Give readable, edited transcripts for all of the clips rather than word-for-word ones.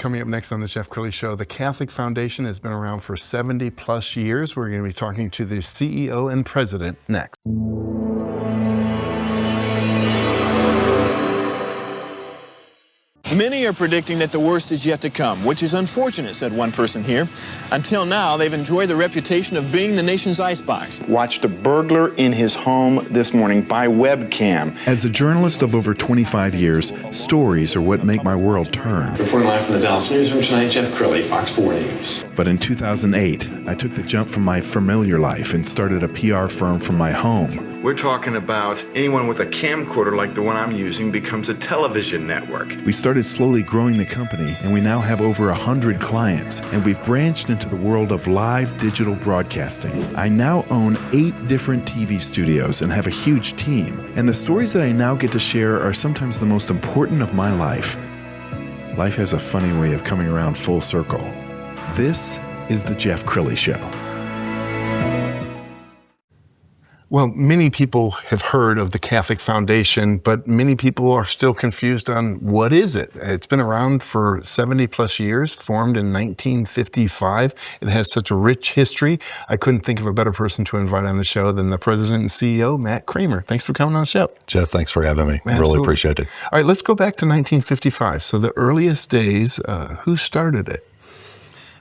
Coming up next on the Jeff Crilley Show, the Catholic Foundation has been around for 70 plus years. We're going to be talking to the CEO and president next. Many are predicting that the worst is yet to come, which is unfortunate, said one person here. Until now, they've enjoyed the reputation of being the nation's icebox. Watched a burglar in his home this morning by webcam. As a journalist of over 25 years, stories are what make my world turn. Reporting live from the Dallas newsroom tonight, Jeff Crilley, Fox 4 News. But in 2008, I took the jump from my familiar life and started a PR firm from my home. We're talking about anyone with a camcorder like the one I'm using becomes a television network. We started slowly growing the company, and we now have over 100 clients, and we've branched into the world of live digital broadcasting. I now own 8 different TV studios and have a huge team, and the stories that I now get to share are sometimes the most important of my life. Life has a funny way of coming around full circle. This is the Jeff Crilley Show. Well, many people have heard of the Catholic Foundation, but many people are still confused on what is it. It's been around for 70 plus years, formed in 1955. It has such a rich history. I couldn't think of a better person to invite on the show than the president and CEO, Matt Kramer. Thanks for coming on the show. Jeff, thanks for having me. Absolutely. Really appreciate it. All right, let's go back to 1955. So the earliest days, who started it?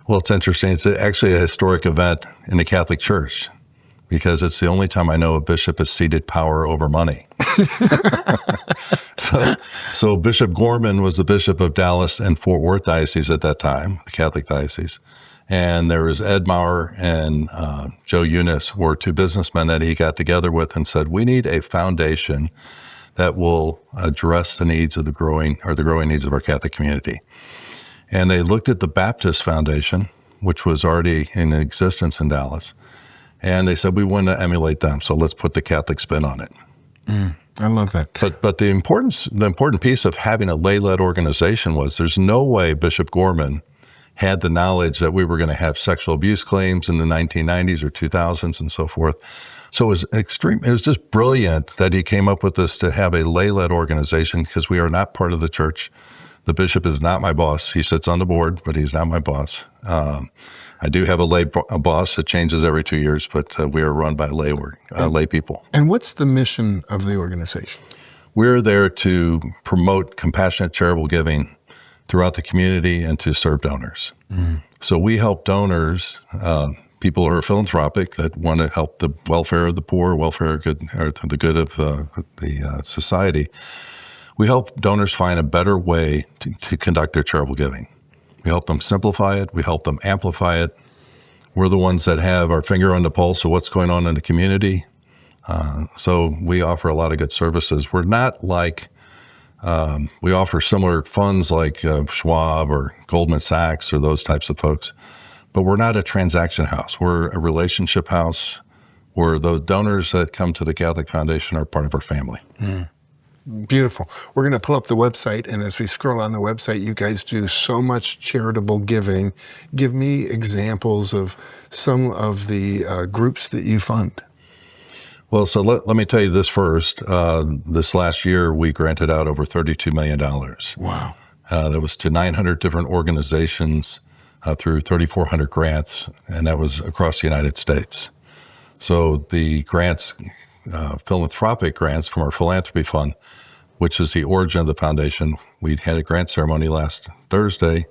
Well, it's interesting. It's actually a historic event in the Catholic Church, because it's the only time I know a bishop has ceded power over money. So Bishop Gorman was the bishop of Dallas and Fort Worth Diocese at that time, the Catholic Diocese. And there was Ed Maurer and Joe Eunice were 2 businessmen that he got together with and said, we need a foundation that will address the needs of the growing needs of our Catholic community. And they looked at the Baptist Foundation, which was already in existence in Dallas. And they said, we want to emulate them, so let's put the Catholic spin on it. I love that. But the important piece of having a lay-led organization was there's no way Bishop Gorman had the knowledge that we were going to have sexual abuse claims in the 1990s or 2000s and so forth. So it was extreme. It was just brilliant that he came up with this to have a lay-led organization, because we are not part of the church. The bishop is not my boss. He sits on the board, but he's not my boss. I do have a boss that changes every 2 years, but we are run by lay people. And what's the mission of the organization? We're there to promote compassionate charitable giving throughout the community and to serve donors. So we help donors, people who are philanthropic that want to help the welfare of the poor, the good of the society. We help donors find a better way to conduct their charitable giving. We help them simplify it. We help them amplify it. We're the ones that have our finger on the pulse of what's going on in the community. So we offer a lot of good services. We're not like, we offer similar funds like Schwab or Goldman Sachs or those types of folks, but we're not a transaction house. We're a relationship house where the donors that come to the Catholic Foundation are part of our family. Beautiful. We're going to pull up the website, and as we scroll on the website, you guys do so much charitable giving. Give me examples of some of the groups that you fund. Well, so let me tell you this first. This last year, we granted out over $32 million. Wow. That was to 900 different organizations through 3,400 grants, and that was across the United States. So the grants, philanthropic grants from our philanthropy fund, which is the origin of the foundation. We had a grant ceremony last Thursday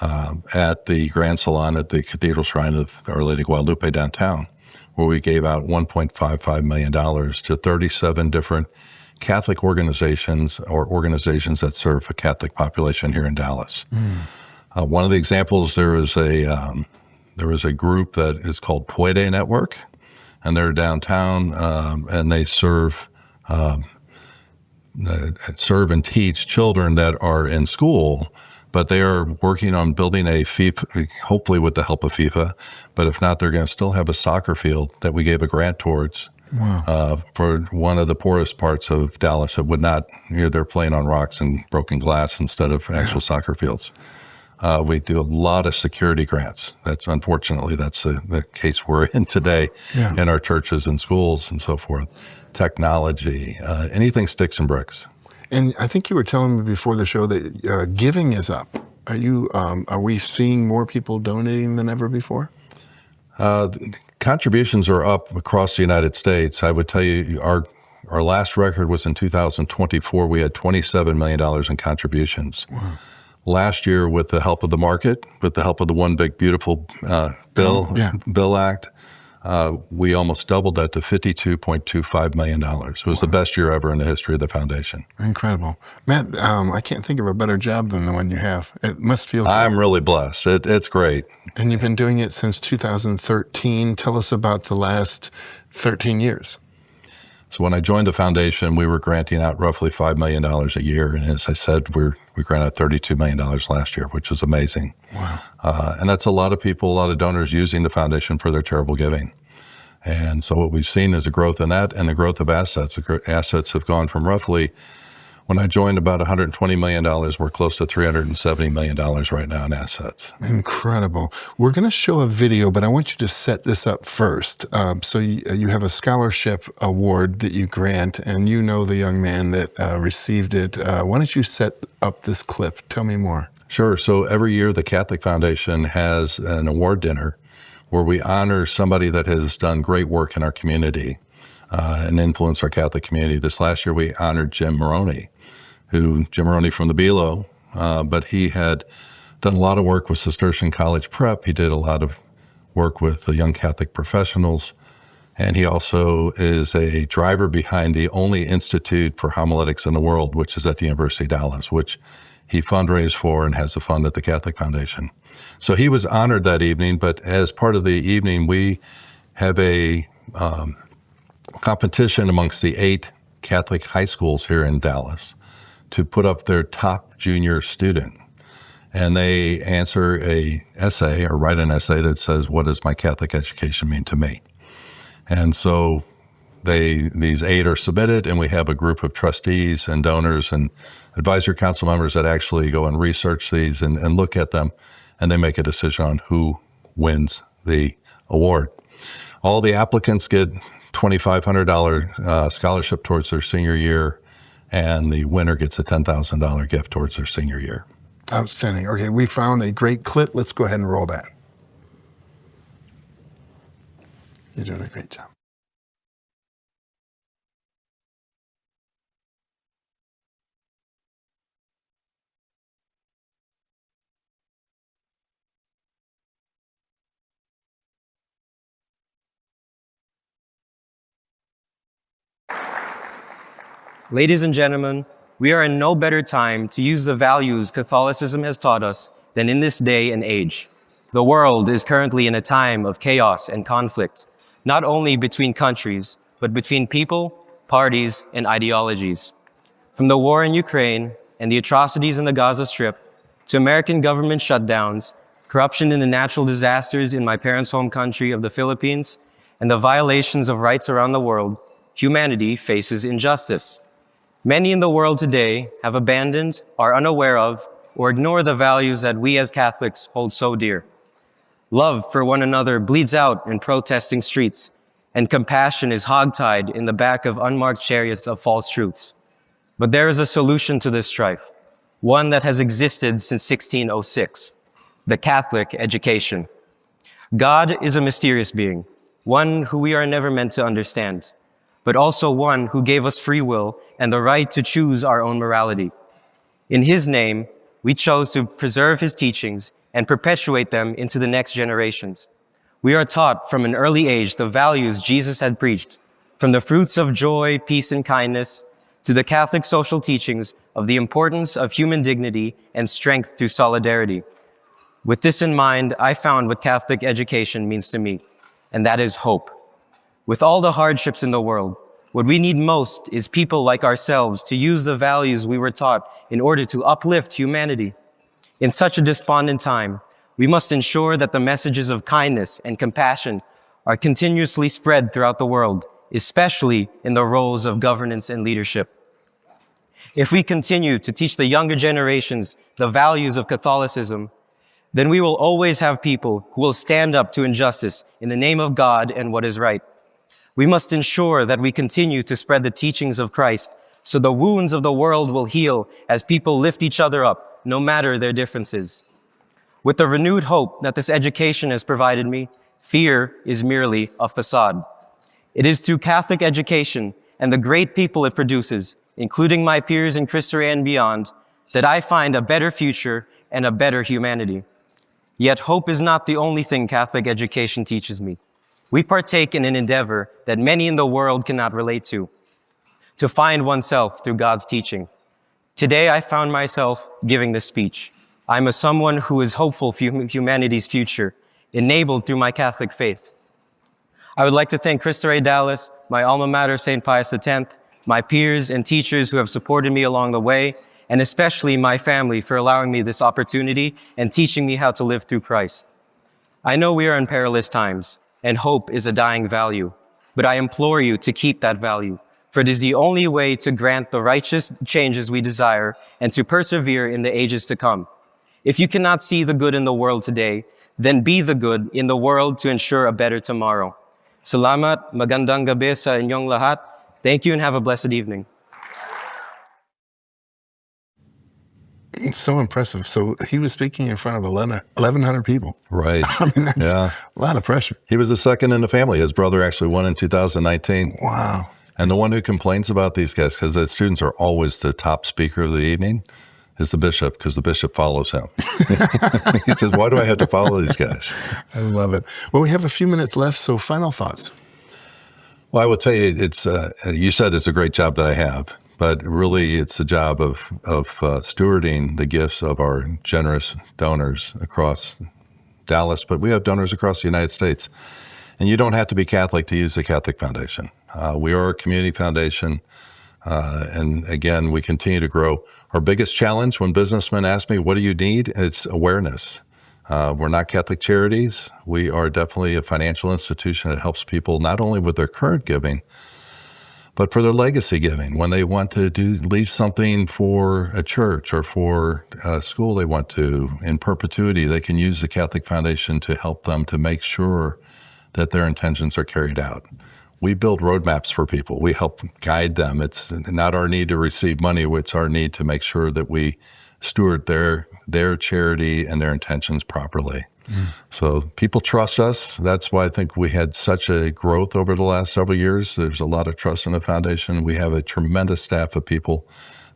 at the Grand Salon at the Cathedral Shrine of Our Lady Guadalupe downtown, where we gave out $1.55 million to 37 different Catholic organizations or organizations that serve a Catholic population here in Dallas. One of the examples, there was a group that is called Puede Network, and they're downtown, and they serve and teach children that are in school, but they are working on building a FIFA, hopefully with the help of FIFA, but if not, they're going to still have a soccer field that we gave a grant towards. Wow. For one of the poorest parts of Dallas that would not, they're playing on rocks and broken glass instead of actual soccer fields. We do a lot of security grants. That's the case we're in today in our churches and schools and so forth. Technology, anything sticks and bricks. And I think you were telling me before the show that giving is up. Are we seeing more people donating than ever before? Contributions are up across the United States. I would tell you our last record was in 2024. We had $27 million in contributions. Wow. Last year, with the help of the market, with the help of the One Big Beautiful Bill Act, we almost doubled that to $52.25 million. It was the best year ever in the history of the foundation. Incredible. Matt, I can't think of a better job than the one you have. It must feel good. I'm really blessed. It's great. And you've been doing it since 2013. Tell us about the last 13 years. So when I joined the foundation, we were granting out roughly $5 million a year. And as I said, we granted $32 million last year, which is amazing. Wow. And that's a lot of people, a lot of donors using the foundation for their charitable giving. And so what we've seen is a growth in that and the growth of assets. Assets have gone from roughly, when I joined, about $120 million. We're close to $370 million right now in assets. Incredible. We're going to show a video, but I want you to set this up first. So you have a scholarship award that you grant, and you know the young man that received it. Why don't you set up this clip? Tell me more. Sure. So every year, the Catholic Foundation has an award dinner where we honor somebody that has done great work in our community and influenced our Catholic community. This last year, we honored Jim Maroney from the Bilo, but he had done a lot of work with Cistercian College Prep. He did a lot of work with the young Catholic professionals, and he also is a driver behind the only institute for homiletics in the world, which is at the University of Dallas, which he fundraised for and has a fund at the Catholic Foundation. So he was honored that evening, but as part of the evening, we have a competition amongst the 8 Catholic high schools here in Dallas to put up their top junior student. And they answer a essay or write an essay that says, what does my Catholic education mean to me? And so these 8 are submitted, and we have a group of trustees and donors and advisory council members that actually go and research these and look at them, and they make a decision on who wins the award. All the applicants get $2,500 scholarship towards their senior year, and the winner gets a $10,000 gift towards their senior year. Outstanding. Okay, we found a great clip. Let's go ahead and roll that. You're doing a great job. Ladies and gentlemen, we are in no better time to use the values Catholicism has taught us than in this day and age. The world is currently in a time of chaos and conflict, not only between countries, but between people, parties, and ideologies. From the war in Ukraine and the atrocities in the Gaza Strip, to American government shutdowns, corruption in the natural disasters in my parents' home country of the Philippines, and the violations of rights around the world, humanity faces injustice. Many in the world today have abandoned, are unaware of, or ignore the values that we as Catholics hold so dear. Love for one another bleeds out in protesting streets, and compassion is hogtied in the back of unmarked chariots of false truths. But there is a solution to this strife, one that has existed since 1606, the Catholic education. God is a mysterious being, one who we are never meant to understand, but also one who gave us free will and the right to choose our own morality. In his name, we chose to preserve his teachings and perpetuate them into the next generations. We are taught from an early age the values Jesus had preached, from the fruits of joy, peace, and kindness, to the Catholic social teachings of the importance of human dignity and strength through solidarity. With this in mind, I found what Catholic education means to me, and that is hope. With all the hardships in the world, what we need most is people like ourselves to use the values we were taught in order to uplift humanity. In such a despondent time, we must ensure that the messages of kindness and compassion are continuously spread throughout the world, especially in the roles of governance and leadership. If we continue to teach the younger generations the values of Catholicism, then we will always have people who will stand up to injustice in the name of God and what is right. We must ensure that we continue to spread the teachings of Christ so the wounds of the world will heal as people lift each other up, no matter their differences. With the renewed hope that this education has provided me, fear is merely a facade. It is through Catholic education and the great people it produces, including my peers in Christray and beyond, that I find a better future and a better humanity. Yet hope is not the only thing Catholic education teaches me. We partake in an endeavor that many in the world cannot relate to find oneself through God's teaching. Today, I found myself giving this speech. I'm a someone who is hopeful for humanity's future, enabled through my Catholic faith. I would like to thank Christray Dallas, my alma mater, St. Pius X, my peers and teachers who have supported me along the way, and especially my family for allowing me this opportunity and teaching me how to live through Christ. I know we are in perilous times, and hope is a dying value, but I implore you to keep that value, for it is the only way to grant the righteous changes we desire and to persevere in the ages to come. If you cannot see the good in the world today, then be the good in the world to ensure a better tomorrow. Salamat, magandang gabi sa inyong lahat. Thank you and have a blessed evening. It's so impressive. So he was speaking in front of 1,100 people. Right. I mean, that's a lot of pressure. He was the second in the family. His brother actually won in 2019. Wow. And the one who complains about these guys, because the students are always the top speaker of the evening, is the bishop, because the bishop follows him. He says, why do I have to follow these guys? I love it. Well, we have a few minutes left, so final thoughts. Well, I will tell you, it's you said it's a great job that I have, but really it's a job of stewarding the gifts of our generous donors across Dallas, but we have donors across the United States. And you don't have to be Catholic to use the Catholic Foundation. We are a community foundation, and again, we continue to grow. Our biggest challenge when businessmen ask me, what do you need? It's awareness. We're not Catholic charities. We are definitely a financial institution that helps people not only with their current giving, but for their legacy giving. When they want to leave something for a church or for a school they want to, in perpetuity, they can use the Catholic Foundation to help them to make sure that their intentions are carried out. We build roadmaps for people. We help guide them. It's not our need to receive money. It's our need to make sure that we steward their charity and their intentions properly. So people trust us. That's why I think we had such a growth over the last several years. There's a lot of trust in the foundation. We have a tremendous staff of people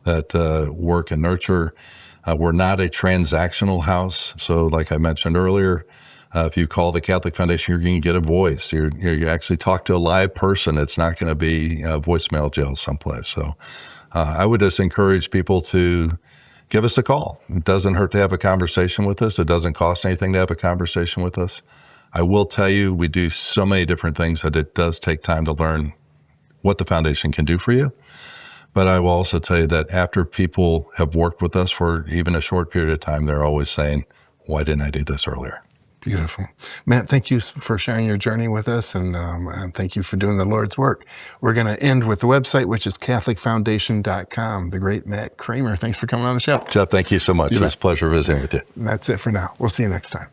that work and nurture. We're not a transactional house. So like I mentioned earlier, if you call the Catholic Foundation, you're going to get a voice. You actually talk to a live person. It's not going to be a voicemail jail someplace. So I would just encourage people to give us a call. It doesn't hurt to have a conversation with us. It doesn't cost anything to have a conversation with us. I will tell you, we do so many different things that it does take time to learn what the foundation can do for you. But I will also tell you that after people have worked with us for even a short period of time, they're always saying, why didn't I do this earlier? Beautiful. Matt, thank you for sharing your journey with us, and thank you for doing the Lord's work. We're going to end with the website, which is CatholicFoundation.com. The great Matt Kramer. Thanks for coming on the show. Jeff, thank you so much. It was a pleasure visiting with you. And that's it for now. We'll see you next time.